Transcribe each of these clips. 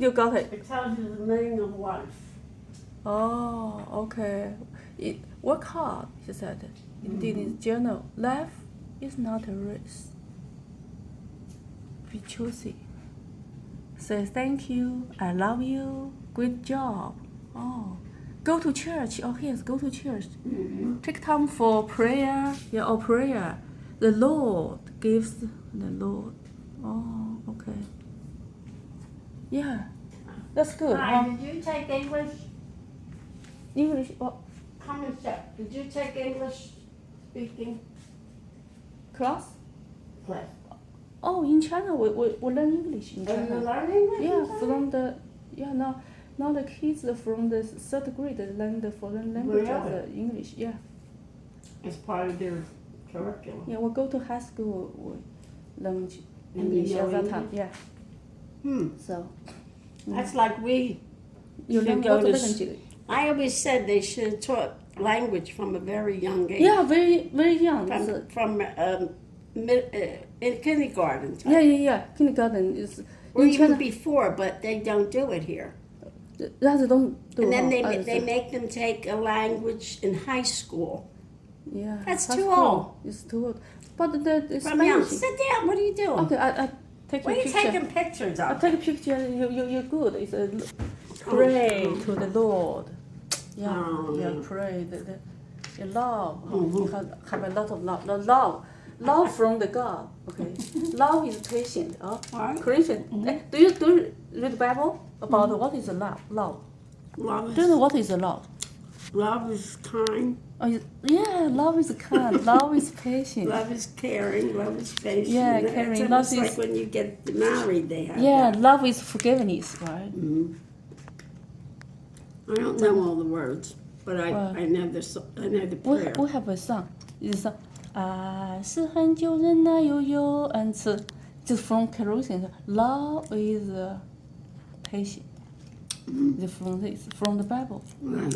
You got it. It tells you the meaning of life. Oh, okay. Work hard, she said. Indeed, in journal, life is not a race. Be choosy. Say thank you, I love you, great job. Oh, go to church. Oh, yes, go to church. Take time for prayer. Yeah, or prayer. The Lord gives the Lord. Oh, okay. Yeah, that's good. Hi, did you take English? English. Oh, Come and check. Did you take English speaking class. class? Oh, in China, we learn English in Are you China. learning English? Yeah, in China? from the now the kids from the third grade learn the foreign language as Really? English. Yeah, It's part of their curriculum. yeah. We go to high school, we learn And you English know at that time. English? Yeah, so That's like we you should learn go what to. language? I always said they should have taught language from a very young age. Yeah, very young. So, From in kindergarten. Time. yeah. Kindergarten is Or in even China. before, but they don't do it here. That's don't do. And then it. they make them take a language in high school. Yeah, That's high too school. old. It's too old. But the From young. Spanish. Sit down. What are you doing? Okay, I take What your are you picture. taking pictures I of? take a picture. You're good. It's a pray to the Lord. Yeah, Oh, yeah, yeah. pray. The love. You have a lot of love. The love from the God. Okay, love is patient. Right. Christian. Do you read the Bible about what is love? Love. Love Do you know is, what is love? love is kind. Oh, yeah, love is kind. Love is patient. Love is caring. Love is patient. Yeah, It's caring. almost Love like is- when you get married, they have Yeah, that. love is forgiveness, right? I don't know all the words, but Well, I know I know the prayer. We have a song. It's a 爱是很久忍耐又有恩慈，就是 from Carolyn. Love is patient. From the Bible. Right.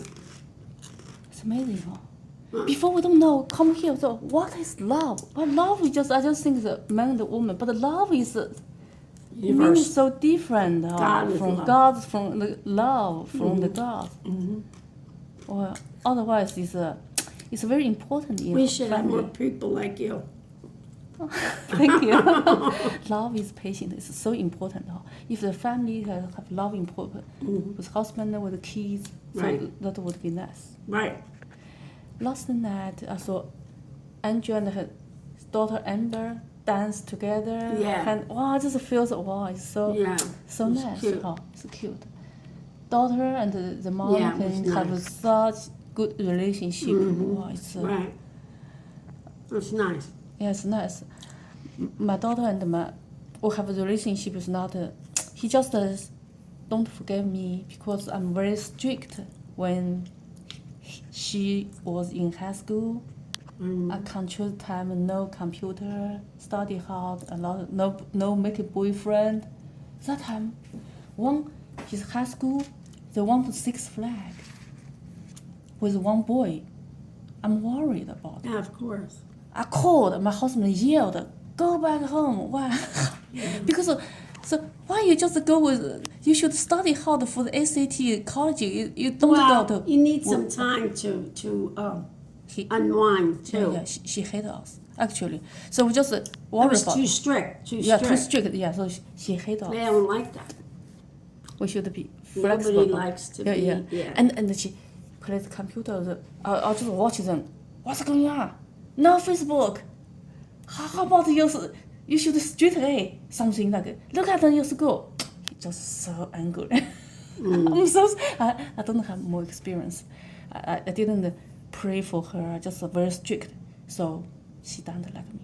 It's amazing, huh? Before we don't know, come here. So what is love? Well, love is I just think the man and the woman, but love is it means Universe. so different God is from love. God, from the love from the God. Well, otherwise it's very important in We should have family. more people like you. Thank you. Love is patient. It's so important. If the family have love important with husband, with the kids, so Right. that would be nice. Right. Last night, I saw Andrew and her daughter Amber dance together. Yeah. And wow, it just feels wow, it's so Yeah. so It's nice. cute. Oh, it's cute. Daughter and the mom Yeah, it was can have nice. such good relationship. Wow, it's Right. That's nice. yeah, it's nice. My daughter and we have a relationship is not. He just don't forgive me because I'm very strict when she was in high school. I control time, no computer, study hard, a lot, no make a boyfriend. That time, his high school, they want to Six Flag with one boy. I'm worried about it. Yeah, of course. I called, my husband yelled, go back home. Why? Because so why you just go with, you should study hard for the SAT college. You don't Well, go to. you need some time to He, unwind yeah, too. yeah, she hated us actually. So we just It worried was about. too strict. Too Yeah, strict. too strict. Yeah, so she hated us. They don't like that. We should be flexible. Nobody likes to yeah, be. yeah. Yeah. And she plays computer. I just watch them. What's going on? No Facebook. How about you should straight away something like look at your school. He just so angry. I'm so I don't have more experience. I didn't pray for her. I just very strict. So she doesn't like me.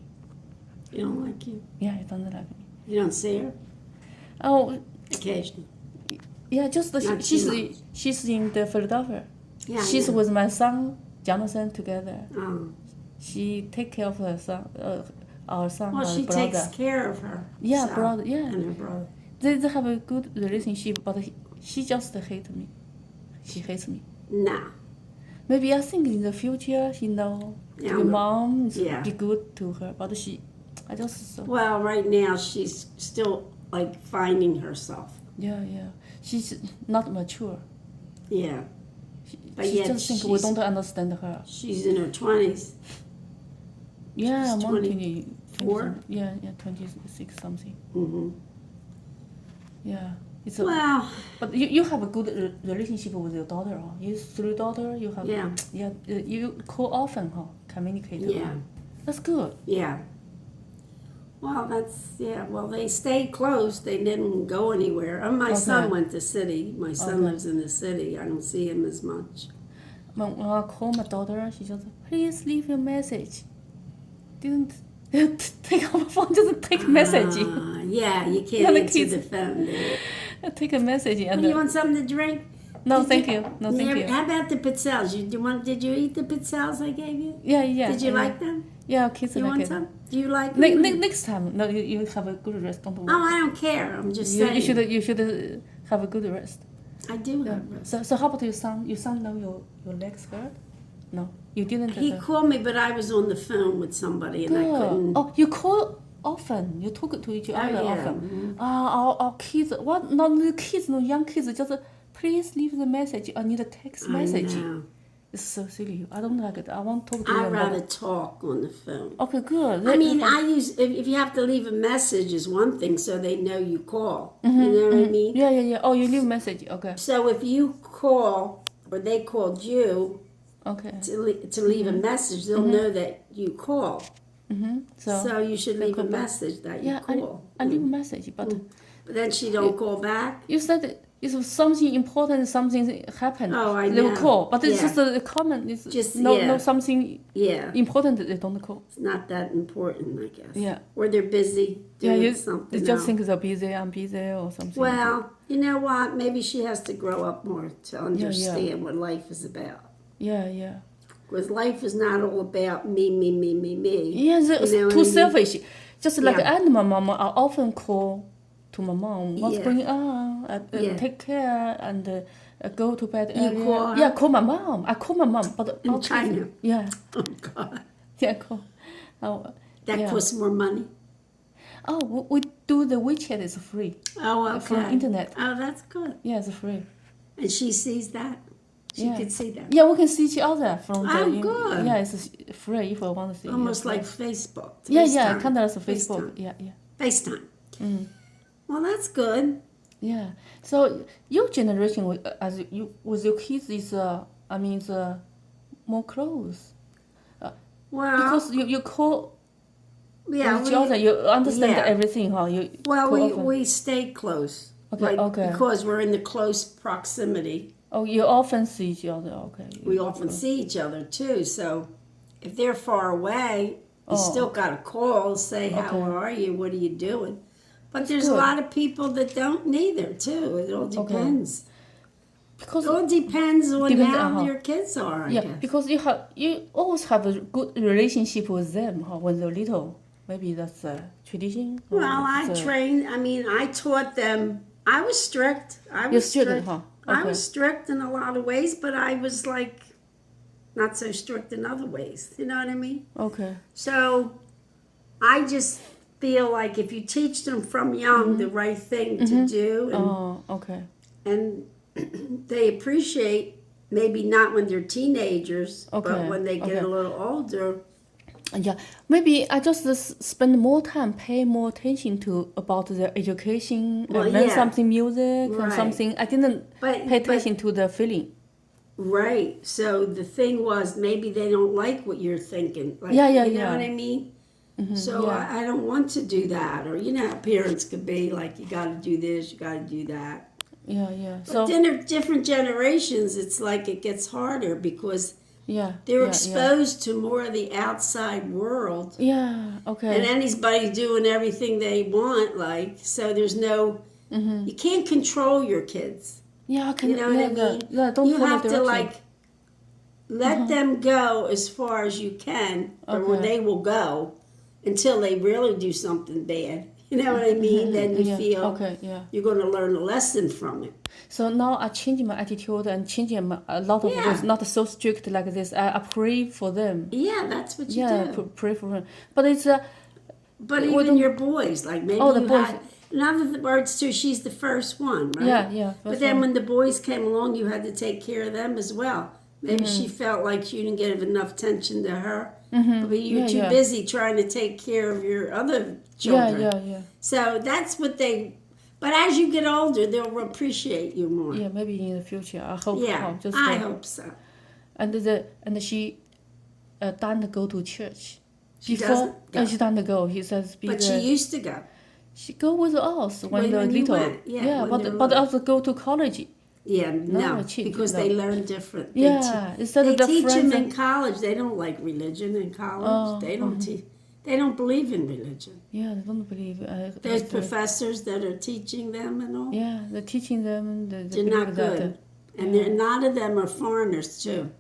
You don't like you. Yeah, she doesn't like me. You don't see her Oh, occasionally. yeah, just Not too much. she's in the Philadelphia. Yeah. She's yeah. with my son Jonathan together. Oh. She take care of her son, our son, Well, her she brother. takes care of her. Yeah, son brother, yeah. And her brother. They have a good relationship, but she just hates me. She hates me. Nah. Maybe I think in the future, Yeah, your mom is yeah. be good to her, but I just Well, right now she's still like finding herself. yeah. she's not mature. Yeah. But She yet just think we she's, don't understand her. she's in her 20s. Yeah, She's more 24? 20 yeah, 26 something. Mm-hmm. Yeah, it's a, Well, but you have a good relationship with your daughter, huh? You 3 daughter, you have yeah. you call often, huh? Communicate. Yeah. Huh? That's good. Yeah. Well, well, they stayed close. They didn't go anywhere. My son Okay. went to city. My son Okay. lives in the city. I don't see him as much. When I call my daughter, she just please leave your message. Didn't take our phone, just take message. Yeah, you Not can't the answer kids. the phone. Take a message and You want something to drink? no, Did thank you- you. No, thank you. How about the pizzelles? Did you eat the pizzelles I gave you? Yeah, yeah. Did you yeah. like them? Yeah, kids You like want it. some? Do you like them? Next time, no, you have a good rest. Don't worry. Oh, I don't care. I'm just You saying. you should have a good rest. I do Yeah. have rest. So how about your son? Your son know your legs hurt? No, you didn't. He called me, but I was on the phone with somebody and I Good. couldn't. Oh, you call often. You talk to each other yeah. often. Our kids, what? Not the kids, no young kids. Just please leave the message. I need a text message. I know. It's so silly. I don't like it. I want to talk to you. I'd rather talk on the phone. Okay, good. I mean, I use if you have to leave a message is one thing, so they know you call. You know what I mean? Yeah. Oh, you leave message. Okay. So if you call or they called you Okay. to leave a message, they'll know that you call. So you should leave a message that you Yeah, call. I leave a message, but But then she don't call back. you said if something important, something happened, Oh, I they will know. call. But it's Yeah. just a comment. It's Just, no yeah. something Yeah, important. They don't call. it's not that important, I guess. Yeah. Or they're busy Yeah, doing you something just else. think they're busy. I'm busy or something. Well, you know what? Maybe she has to grow up more to understand what life is about. Yeah. Because life is not all about me. Yeah, You know what I too mean? selfish. Just like Yeah. and my mom, I often call to my mom. What's Yeah. going on? Yeah. Take care and go to bed You earlier. call her? Yeah, call my mom. I call my mom, but In our kids- China? Yeah, Oh, God. yeah, call. Oh, That yeah. costs more money. Oh, we do the WeChat is free. Oh, okay. From internet. Oh, that's good. Yeah, it's free. And she sees that? She Yeah. could see that. Yeah, we can see each other from the. Oh, good. Yeah, it's free if we want to see. Almost yeah. like Facebook. Yeah, FaceTime. kind of as a Facebook. FaceTime. Yeah. FaceTime. Well, that's good. Yeah. So your generation, as you with your kids, is I mean, it's more close Well, because you call yeah, each other. You understand yeah. everything, huh? You well, call we, often. we stay close. Okay, okay. Because we're in the close proximity. Oh, you often see each other. Okay. We often see each other too. So if they're far away, you still got to call, say, how Okay. are you? What are you doing? But there's a good. lot of people that don't neither too. It all depends. Because It all depends on Depends, how your kids are, I yeah, guess. because you always have a good relationship with them, huh? When they're little. Maybe that's a tradition. or Well, it's I taught them. I was strict. I was You're strict, huh? I Okay. was strict in a lot of ways, but I was like not so strict in other ways. You know what I mean? Okay. So I just feel like if you teach them from young the right thing to do, Oh, okay. and they appreciate maybe not when they're teenagers, Okay, but when they get okay. a little older. Yeah, maybe I just spend more time, pay more attention to about their education, Well, learn yeah. something music or Right. something. I didn't But- pay attention to the feeling. Right. So the thing was, maybe they don't like what you're thinking. Like, Yeah, You know yeah. what I mean? So yeah. I don't want to do that. Or, you know how parents could be like, you got to do this, you got to do that. Yeah. But So then there different generations, it's like it gets harder because yeah, they're yeah, exposed to more of the outside world. Yeah. Okay. And anybody's doing everything they want, like, so there's no, you can't control your kids. Yeah, I can. You know what I mean? Yeah, don't You follow have to direction. like let them go as far as you can, or where Okay. they will go until they really do something bad. You know what I mean? Then you yeah. feel Okay. Yeah. you're going to learn a lesson from it. So now I change my attitude and change a lot of Yeah. things. Not so strict like this. I pray for them. Yeah, that's what you Yeah, do. pray for them. But it's But we even don't- your boys, like maybe Oh, the you boys. had In other words, too, she's the first one, right? Yeah. But then when the boys came along, you had to take care of them as well. Maybe she felt like you didn't give enough attention to her. But you were too busy trying to take care of your other children. Yeah. So that's what they... But as you get older, they'll appreciate you more. Yeah, maybe in the future. I hope. Yeah, just, I hope so. And she doesn't go to church. She doesn't go. She doesn't go. He says, But she used to go. She go with us when they're When you little. went, yeah, when they're but little. also go to college. Yeah, no, because they learn different. Instead they of the teach friends them in college. They don't like religion in college. They don't teach. They don't believe in religion. Yeah, they don't believe. There's professors that are teaching them and all. Yeah, they're teaching them. They're not good, and a lot of them are foreigners too.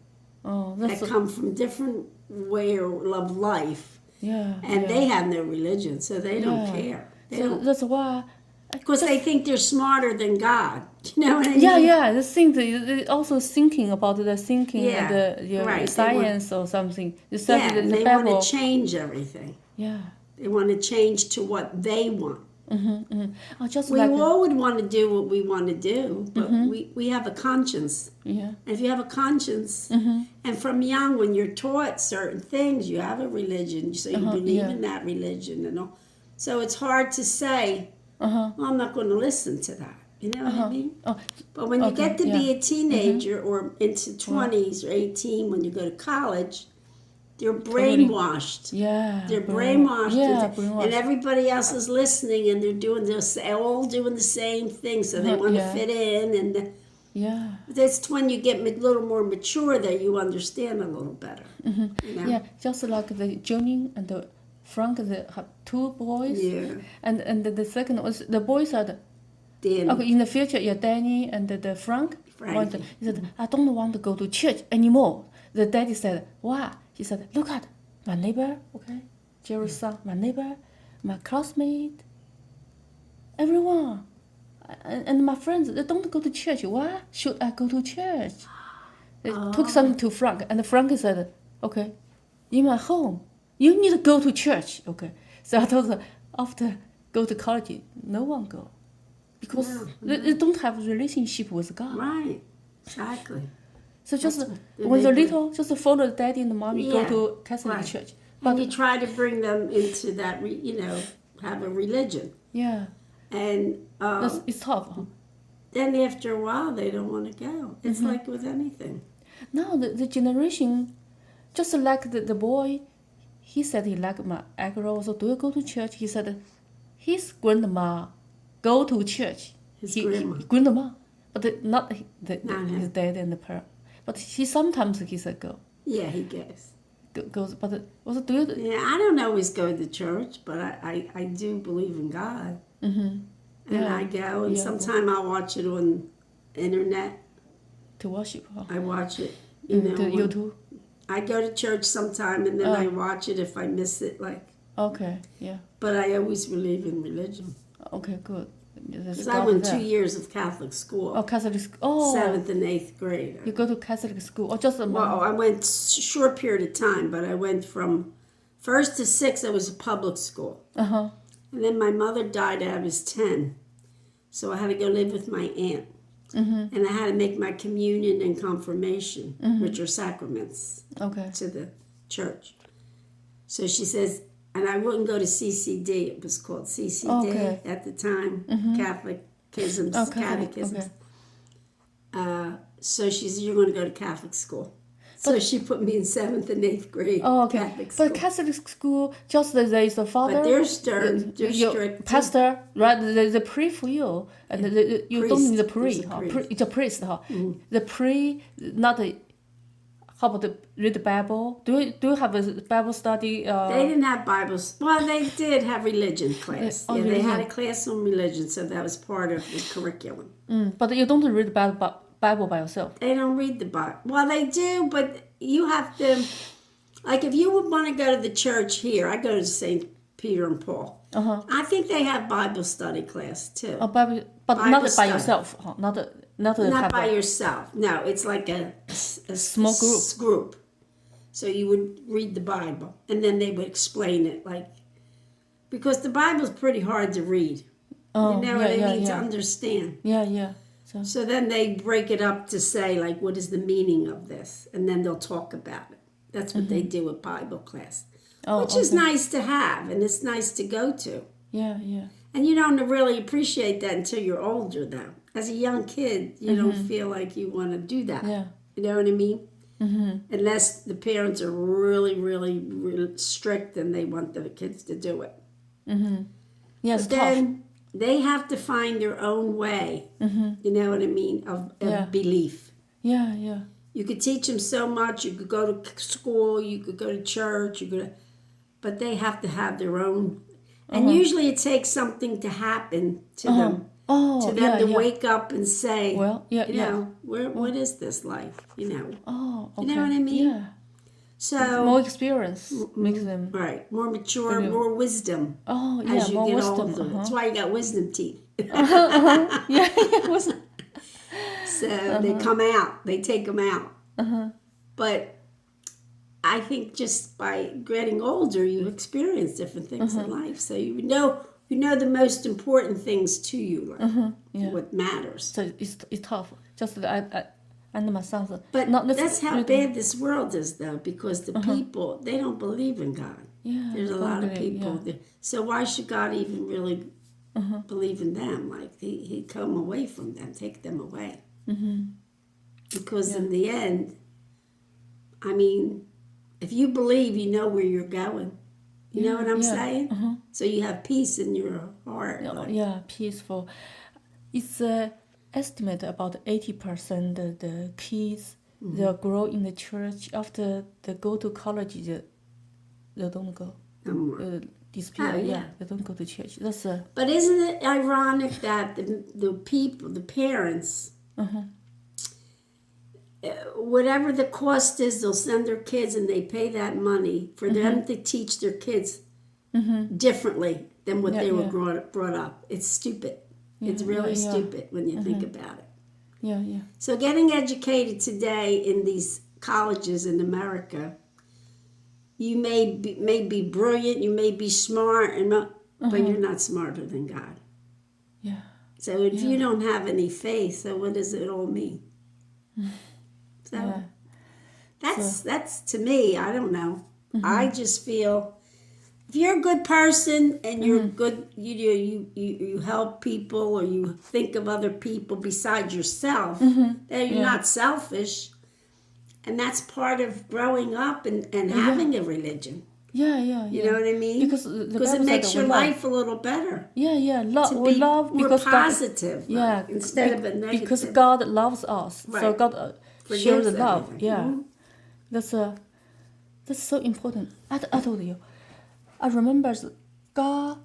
That come from different way of life. Yeah, and they have no religion, so they don't care. That's why. Because they think they're smarter than God. You know what I mean? Yeah. They also thinking about the thinking and the science or something. They want to change everything. Yeah. They want to change to what they want. We all would want to do what we want to do, but we have a conscience. Yeah. And if you have a conscience, and from young, when you're taught certain things, you have a religion, so you believe in that religion and all. So it's hard to say, well, I'm not going to listen to that. You know what I mean? But when you get to be a teenager or into 20s or 18, when you go to college, they're brainwashed. Yeah. They're brainwashed. Brainwashed. And everybody else is listening, and they're doing this, all doing the same thing, so they want to fit in. And that's when you get a little more mature that you understand a little better. You know? Yeah, just like the Jimmy and the Frank, they have two boys. Yeah. And the second was the boys are Danny. Okay, in the future, Danny and the Frank. He said, I don't want to go to church anymore. The daddy said, why? He said, look at my neighbor, okay? Jerry's son, my neighbor, my classmate, everyone. And my friends, they don't go to church. Why should I go to church? They took something to Frank, and Frank said, okay, in my home, you need to go to church, okay? So I told her, after go to college, no one go. Because they don't have a relationship with God. Right, exactly. So just when they're little, just follow the daddy and the mommy, go to Catholic church. But you try to bring them into that, have a religion. Yeah. And it's tough. Huh? Then after a while, they don't want to go. It's like with anything. Now the generation, just like the boy, he said he liked my girl. So do you go to church? He said his grandma go to church. His grandma, but not his dad and the parent. But sometimes he said go. Yeah, he goes. But also do you? Yeah, I don't always go to church, but I do believe in God. And I go, and sometimes I watch it on internet. To worship. Huh? I watch it. To YouTube. I go to church sometime, and then I watch it if I miss it. Okay, yeah. But I always believe in religion. Okay, good. Because I went 2 years of Catholic school. Oh, Catholic school. Oh. 7th and 8th grade. You go to Catholic school, or just a Well, I went short period of time, but I went from 1st to 6th. I was a public school. And then my mother died. I was 10, so I had to go live with my aunt, and I had to make my communion and confirmation, which are sacraments, to the church. So she says. And I wouldn't go to CCD. It was called CCD at the time, Catechisms. So she said, you're going to go to Catholic school. So she put me in 7th and 8th grade Catholic school. But Catholic school, just there is a father. But they're stern. They're strict. Pastor, right? They pray for you. And you don't need the priest. It's a priest. The priest, not the... How about read the Bible? Do you have a Bible study? They didn't have Bibles. Well, they did have religion class. They had a class on religion, so that was part of the curriculum. But you don't read the Bible by yourself. They don't read the Bible. Well, they do, but you have to... Like, if you would want to go to the church here, I go to St. Peter and Paul. I think they have Bible study class, too. Bible not by yourself. Not by yourself. No, it's like a small group. So you would read the Bible, and then they would explain it, because the Bible's pretty hard to read. Oh, you know what I yeah, mean? yeah. To understand. Yeah. So then they break it up to say, like, what is the meaning of this? And then they'll talk about it. That's what they do at Bible class, Oh, which is okay. nice to have and it's nice to go to. Yeah. And you don't really appreciate that until you're older, though. As a young kid, you don't feel like you want to do that. Yeah. You know what I mean? Mm-hmm. Unless the parents are really, really, really strict and they want the kids to do it. Mm-hmm. Yeah, it's But tough. then they have to find their own way, you know what I mean, of Yeah. belief. Yeah. You could teach them so much. You could go to school, you could go to church, but they have to have their own. And usually it takes something to happen to them, Oh, to them to yeah. wake up and say, Well, yeah, you know, what is this life? You know, Oh, okay. you know what I mean? Yeah. So More experience makes them. right, more mature, more wisdom Oh, yeah, as you more get wisdom. older. That's why you got wisdom teeth. Yeah, wisdom. So they come out, they take them out. But I think just by getting older, you experience different things in life. So you know the most important things to you, like what matters. So it's tough. Just I and my sons. But not that's how bad this world is, though, because the people, they don't believe in God. Yeah, There's a don't lot of believe, people. So why should God even really believe in them? Like, he'd come away from them, take them away. Because in the end, I mean, if you believe, you know where you're going. You know what I'm saying? So you have peace in your heart. Yeah, peaceful. It's estimate about 80% of the kids they'll grow in the church after they go to college. They don't go. No more. Disappear. Oh, yeah. They don't go to church. That's But isn't it ironic that the people, the parents, whatever the cost is, they'll send their kids and they pay that money for them to teach their kids differently than what they were brought up. It's stupid. It's really stupid when you think about it. Yeah. So getting educated today in these colleges in America, you may be brilliant, you may be smart, but you're not smarter than God. Yeah. So if you don't have any faith, so what does it all mean? So that's to me, I don't know. I just feel if you're a good person and you're good, you help people or you think of other people besides yourself, then you're not selfish. And that's part of growing up and having a religion. Yeah. You know what I mean? Because it makes your life a little better. Yeah. To love more because positive. God, instead of a negative. Because God loves us, so Right. God Forgives shows the love. everything. Yeah, that's so important. I told you, I remember God.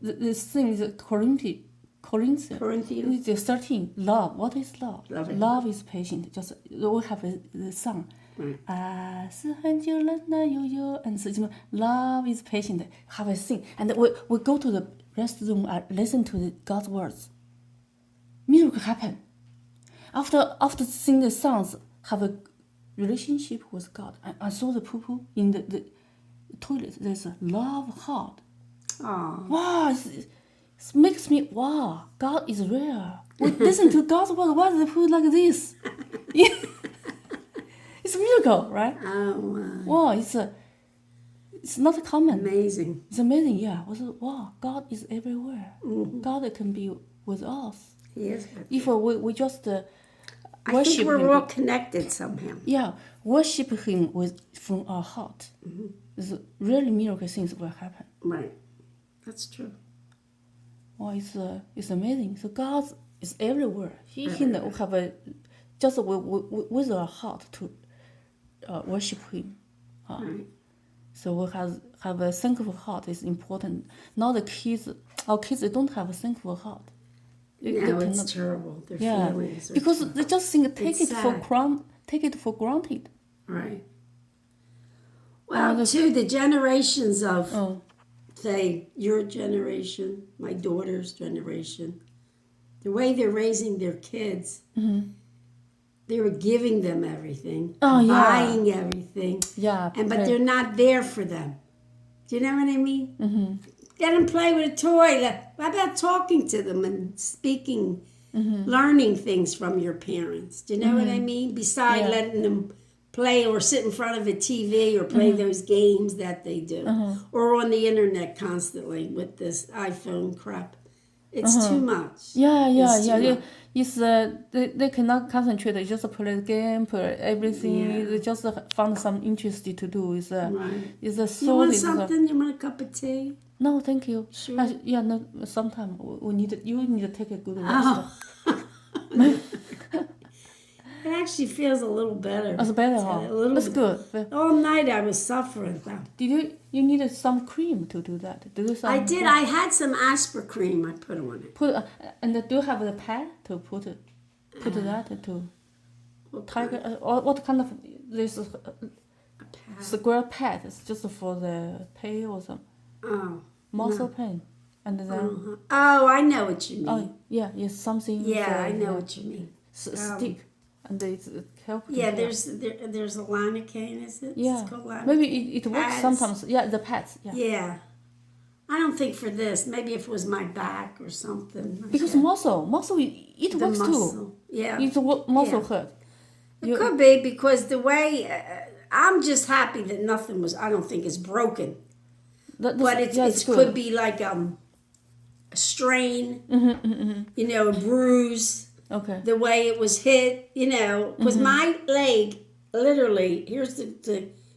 The thing is Corinthians. Corinthians. The 13. Love. What is love? Loving. Love is patient. Just we have the song. Right. 是很久忍耐又有恩慈. Love is patient. Have a sing, and we go to the restroom and listen to God's words. Miracle happen. After sing the songs, have a relationship with God. I saw the poo in the toilet. There's a love heart. Oh. Wow, it makes me wow. God is real. We listen to God's word. Why is the poo like this? It's a miracle, right? Oh my. Wow, it's not common. Amazing. It's amazing, yeah. Wow, God is everywhere. God can be with us. He is. If we just I worship think we're Him, all connected somehow. yeah, worship Him from our heart. The really miracle things will happen. Right. That's true. Wow, it's amazing. So God is everywhere. He can have just with our heart to worship Him. Right. So we have a thankful heart is important. Now our kids they don't have a thankful heart. No, it's terrible. Their feelings are because terrible. they just think take It's it for granted. Right. Well, too, the generations of, Oh, say, your generation, my daughter's generation, the way they're raising their kids, they were giving them everything, buying everything, yeah. but they're not there for them. Do you know what I mean? Let them play with a toy. How about talking to them and speaking, learning things from your parents? Do you know what I mean? Besides letting them play or sit in front of a TV or play those games that they do. Or on the internet constantly with this iPhone crap. It's too much. Yeah. It's too much. It's they cannot concentrate. They just play the game, play everything. Yeah. They just find some interest to do. It's Right. it's a You soul. want Is something? You want a cup of tea? no, thank you. Sure. Yeah, no. Sometimes we need you need to take a good rest. Oh. It actually feels a little better. That's better, A huh? little That's bit. good. All night I was suffering though. Did you needed some cream to do that? Do you some? I did. I had some Aspirin cream I put on it. Put and do you have the pad to put that to What tiger? Or what kind of this A pad. square pad? It's just for the pain or some Oh. muscle pain, and then Oh, I know what you mean. yeah, it's something. Yeah, I know what you mean. Stick, and it's help. Yeah, there's a lidocaine, is it? Yeah, It's called lidocaine. maybe it works Pads. sometimes. Yeah, the pads. Yeah, Yeah. I don't think for this. Maybe if it was my back or something. like because that. muscle it the works muscle. too. Yeah. It's muscle Yeah. hurt. It could be because the way I'm just happy that nothing was. I don't think it's broken, but it could be like a strain, you know, a bruise. Okay. The way it was hit, you know, because my leg, literally, here's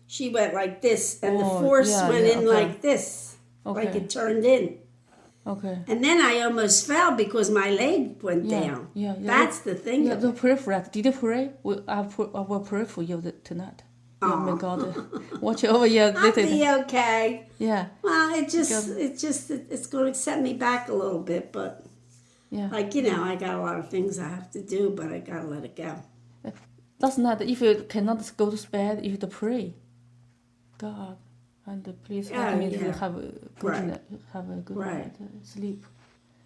she went like this, and the force went in like this, like it turned in. Okay. And then I almost fell because my leg went down. Yeah. That's the thing. Yeah, the prayer for that. Did you pray? I will pray for you tonight. Yeah, may God watch over you. I'll be okay. Yeah. Well, it's going to set me back a little bit, but Yeah. like, you know, I got a lot of things I have to do, but I got to let it go. That's not if you cannot go to bed. You have to pray. God, and please help me to have a good night, have a good night sleep.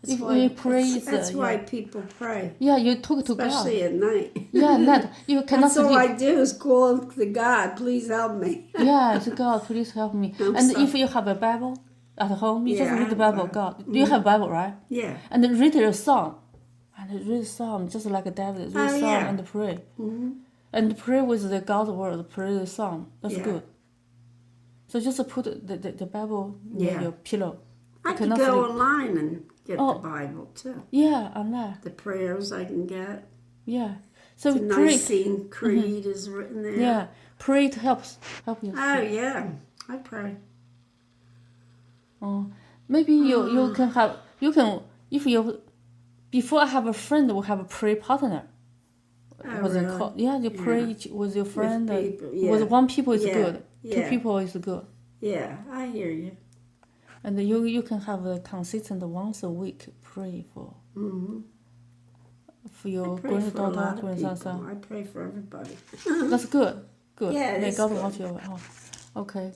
That's if why, we pray, that's why people pray. Yeah, you talk to Especially God. at night. Yeah, not you cannot. That's all I do is call to God. Please help me. Yeah, to God, please help me. If you have a Bible at home, you just read the Bible. God, do you have a Bible, right? Yeah. And then read a song, and read a song just like David. Read a song and pray, and pray with the God's word. Pray the song. That's good. So just put the Bible near your pillow. I can go online and get the Bible too. Yeah, online. The prayers I can get. Yeah. So the pray. Nicene Creed is written there. Yeah, pray to help you. Oh yeah, I pray. Oh, maybe you can if you before I have a friend, we have a prayer partner. Oh, really? Yeah, you pray with your friend. With people, With one people is good. Yeah. 2 people is good. Yeah, I hear you. And you can have a consistent once a week pray for your granddaughter, grandson. I pray for everybody. That's good. Good. Yeah, May it's God good. watch you. Okay.